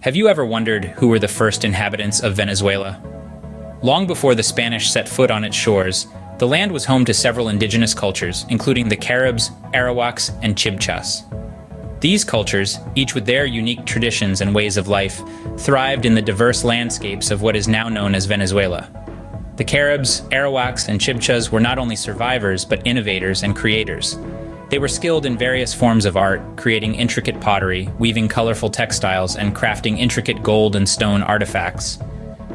Have you ever wondered who were the first inhabitants of Venezuela? Long before the Spanish set foot on its shores, the land was home to several indigenous cultures, including the Caribs, Arawaks, and Chibchas. These cultures, each with their unique traditions and ways of life, thrived in the diverse landscapes of what is now known as Venezuela. The Caribs, Arawaks, and Chibchas were not only survivors, but innovators and creators. They were skilled in various forms of art, creating intricate pottery, weaving colorful textiles, and crafting intricate gold and stone artifacts.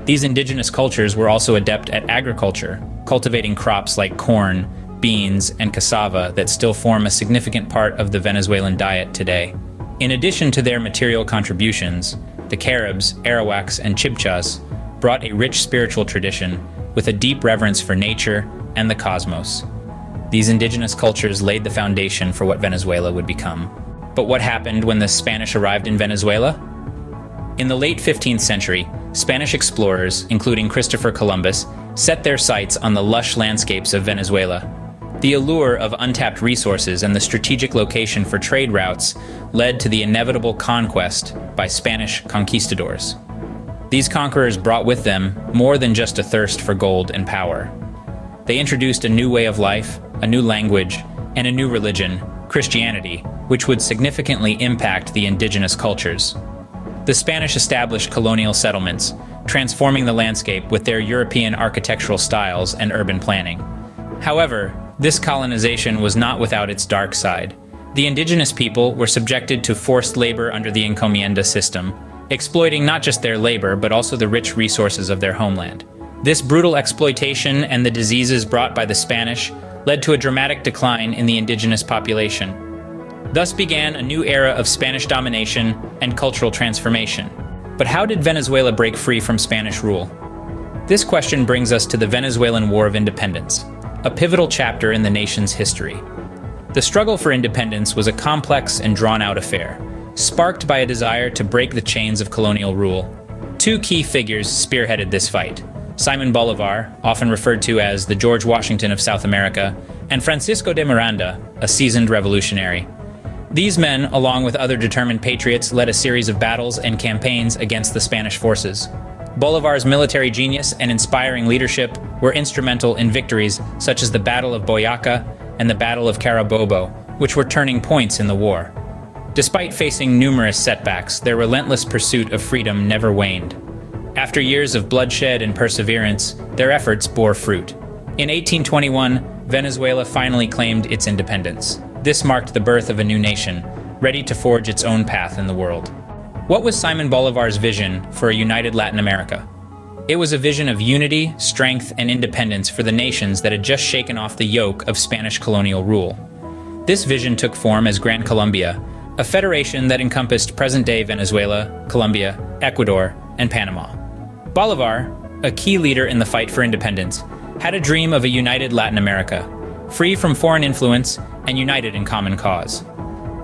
These indigenous cultures were also adept at agriculture, cultivating crops like corn, beans, and cassava that still form a significant part of the Venezuelan diet today. In addition to their material contributions, the Caribs, Arawaks, and Chibchas brought a rich spiritual tradition with a deep reverence for nature and the cosmos. These indigenous cultures laid the foundation for what Venezuela would become. But what happened when the Spanish arrived in Venezuela? In the late 15th century, Spanish explorers, including Christopher Columbus, set their sights on the lush landscapes of Venezuela. The allure of untapped resources and the strategic location for trade routes led to the inevitable conquest by Spanish conquistadors. These conquerors brought with them more than just a thirst for gold and power. They introduced a new way of life, a new language, and a new religion, Christianity, which would significantly impact the indigenous cultures. The Spanish established colonial settlements, transforming the landscape with their European architectural styles and urban planning. However, this colonization was not without its dark side. The indigenous people were subjected to forced labor under the encomienda system, exploiting not just their labor but also the rich resources of their homeland. This brutal exploitation and the diseases brought by the Spanish led to a dramatic decline in the indigenous population. Thus began a new era of Spanish domination and cultural transformation. But how did Venezuela break free from Spanish rule? This question brings us to the Venezuelan War of Independence, a pivotal chapter in the nation's history. The struggle for independence was a complex and drawn-out affair, sparked by a desire to break the chains of colonial rule. Two key figures spearheaded this fight: Simón Bolívar, often referred to as the George Washington of South America, and Francisco de Miranda, a seasoned revolutionary. These men, along with other determined patriots, led a series of battles and campaigns against the Spanish forces. Bolívar's military genius and inspiring leadership were instrumental in victories such as the Battle of Boyaca and the Battle of Carabobo, which were turning points in the war. Despite facing numerous setbacks, their relentless pursuit of freedom never waned. After years of bloodshed and perseverance, their efforts bore fruit. In 1821, Venezuela finally claimed its independence. This marked the birth of a new nation, ready to forge its own path in the world. What was Simón Bolívar's vision for a united Latin America? It was a vision of unity, strength, and independence for the nations that had just shaken off the yoke of Spanish colonial rule. This vision took form as Gran Colombia, a federation that encompassed present-day Venezuela, Colombia, Ecuador, and Panama. Bolívar, a key leader in the fight for independence, had a dream of a united Latin America, free from foreign influence and united in common cause.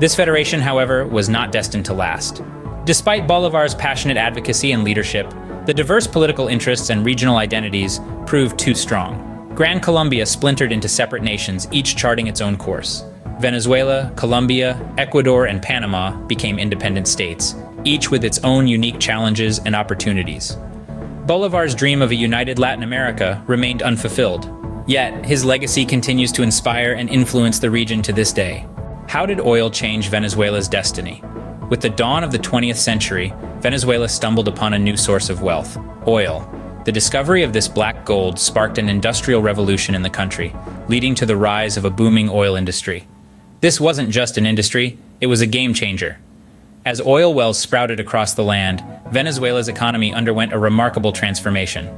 This federation, however, was not destined to last. Despite Bolívar's passionate advocacy and leadership, the diverse political interests and regional identities proved too strong. Gran Colombia splintered into separate nations, each charting its own course. Venezuela, Colombia, Ecuador, and Panama became independent states, each with its own unique challenges and opportunities. Bolívar's dream of a united Latin America remained unfulfilled, yet his legacy continues to inspire and influence the region to this day. How did oil change Venezuela's destiny? With the dawn of the 20th century, Venezuela stumbled upon a new source of wealth: oil. The discovery of this black gold sparked an industrial revolution in the country, leading to the rise of a booming oil industry. This wasn't just an industry, it was a game changer. As oil wells sprouted across the land, Venezuela's economy underwent a remarkable transformation.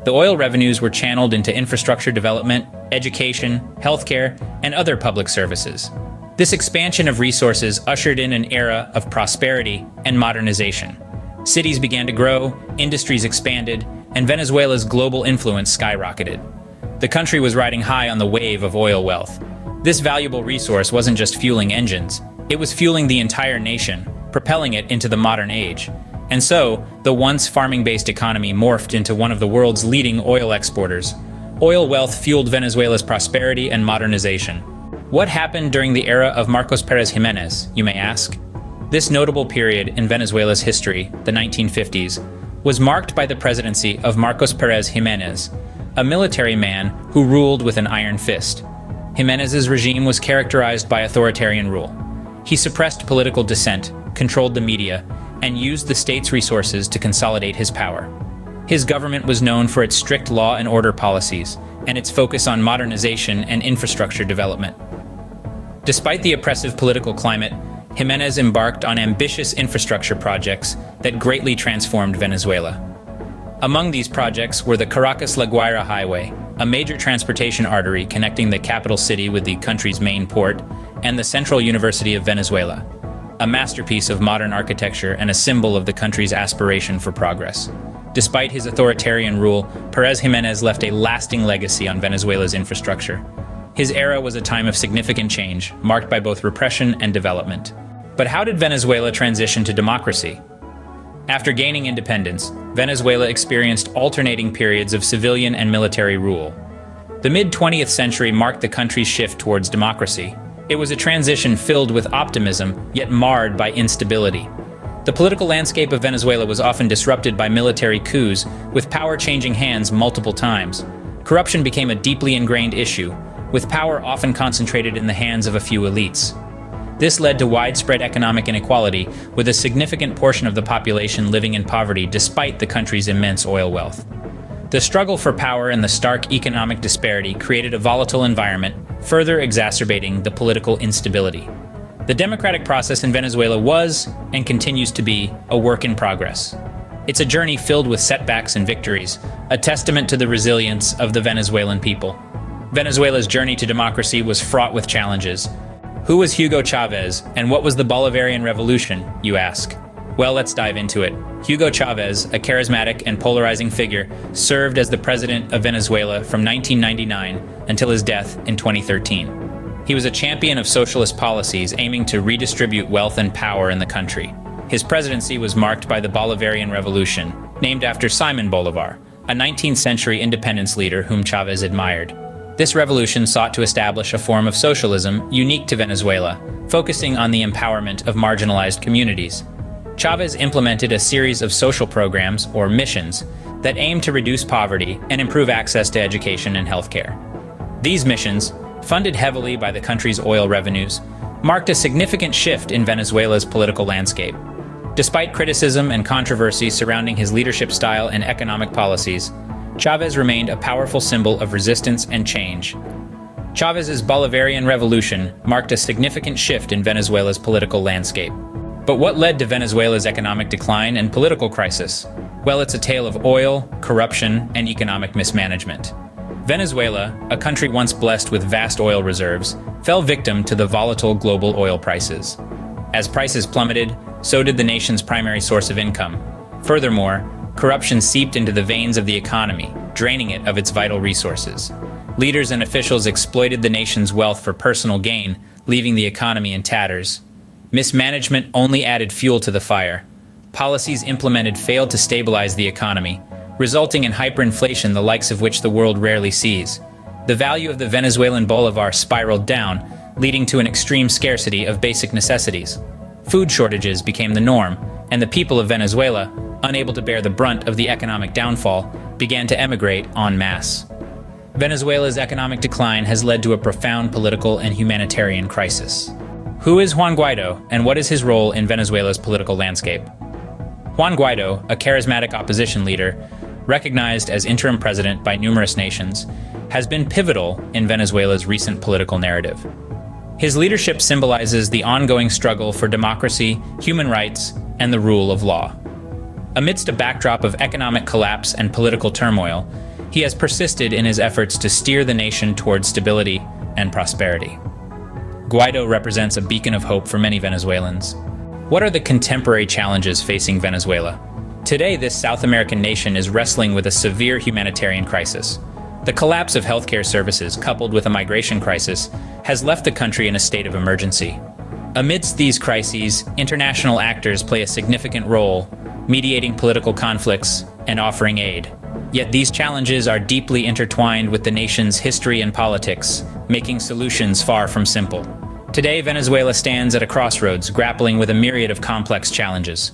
The oil revenues were channeled into infrastructure development, education, healthcare, and other public services. This expansion of resources ushered in an era of prosperity and modernization. Cities began to grow, industries expanded, and Venezuela's global influence skyrocketed. The country was riding high on the wave of oil wealth. This valuable resource wasn't just fueling engines, it was fueling the entire nation, propelling it into the modern age. And so, the once farming-based economy morphed into one of the world's leading oil exporters. Oil wealth fueled Venezuela's prosperity and modernization. What happened during the era of Marcos Pérez Jiménez, you may ask? This notable period in Venezuela's history, the 1950s, was marked by the presidency of Marcos Pérez Jiménez, a military man who ruled with an iron fist. Jiménez's regime was characterized by authoritarian rule. He suppressed political dissent, controlled the media, and used the state's resources to consolidate his power. His government was known for its strict law and order policies, and its focus on modernization and infrastructure development. Despite the oppressive political climate, Jiménez embarked on ambitious infrastructure projects that greatly transformed Venezuela. Among these projects were the Caracas-La Guaira Highway, a major transportation artery connecting the capital city with the country's main port, and the Central University of Venezuela, a masterpiece of modern architecture and a symbol of the country's aspiration for progress. Despite his authoritarian rule, Pérez Jiménez left a lasting legacy on Venezuela's infrastructure. His era was a time of significant change, marked by both repression and development. But how did Venezuela transition to democracy? After gaining independence, Venezuela experienced alternating periods of civilian and military rule. The mid-20th century marked the country's shift towards democracy. It was a transition filled with optimism, yet marred by instability. The political landscape of Venezuela was often disrupted by military coups, with power changing hands multiple times. Corruption became a deeply ingrained issue, with power often concentrated in the hands of a few elites. This led to widespread economic inequality, with a significant portion of the population living in poverty despite the country's immense oil wealth. The struggle for power and the stark economic disparity created a volatile environment, further exacerbating the political instability. The democratic process in Venezuela was, and continues to be, a work in progress. It's a journey filled with setbacks and victories, a testament to the resilience of the Venezuelan people. Venezuela's journey to democracy was fraught with challenges. Who was Hugo Chávez, and what was the Bolivarian Revolution, you ask? Well, let's dive into it. Hugo Chávez, a charismatic and polarizing figure, served as the president of Venezuela from 1999 until his death in 2013. He was a champion of socialist policies aiming to redistribute wealth and power in the country. His presidency was marked by the Bolivarian Revolution, named after Simon Bolívar, a 19th century independence leader whom Chávez admired. This revolution sought to establish a form of socialism unique to Venezuela, focusing on the empowerment of marginalized communities. Chávez implemented a series of social programs, or missions, that aimed to reduce poverty and improve access to education and healthcare. These missions, funded heavily by the country's oil revenues, marked a significant shift in Venezuela's political landscape. Despite criticism and controversy surrounding his leadership style and economic policies, Chávez remained a powerful symbol of resistance and change. Chávez's Bolivarian Revolution marked a significant shift in Venezuela's political landscape. But what led to Venezuela's economic decline and political crisis? Well, it's a tale of oil, corruption, and economic mismanagement. Venezuela, a country once blessed with vast oil reserves, fell victim to the volatile global oil prices. As prices plummeted, so did the nation's primary source of income. Furthermore, corruption seeped into the veins of the economy, draining it of its vital resources. Leaders and officials exploited the nation's wealth for personal gain, leaving the economy in tatters. Mismanagement only added fuel to the fire. Policies implemented failed to stabilize the economy, resulting in hyperinflation the likes of which the world rarely sees. The value of the Venezuelan bolivar spiraled down, leading to an extreme scarcity of basic necessities. Food shortages became the norm, and the people of Venezuela, unable to bear the brunt of the economic downfall, began to emigrate en masse. Venezuela's economic decline has led to a profound political and humanitarian crisis. Who is Juan Guaidó, and what is his role in Venezuela's political landscape? Juan Guaidó, a charismatic opposition leader, recognized as interim president by numerous nations, has been pivotal in Venezuela's recent political narrative. His leadership symbolizes the ongoing struggle for democracy, human rights, and the rule of law. Amidst a backdrop of economic collapse and political turmoil, he has persisted in his efforts to steer the nation towards stability and prosperity. Guaidó represents a beacon of hope for many Venezuelans. What are the contemporary challenges facing Venezuela? Today, this South American nation is wrestling with a severe humanitarian crisis. The collapse of healthcare services, coupled with a migration crisis, has left the country in a state of emergency. Amidst these crises, international actors play a significant role, mediating political conflicts and offering aid. Yet these challenges are deeply intertwined with the nation's history and politics, making solutions far from simple. Today, Venezuela stands at a crossroads, grappling with a myriad of complex challenges.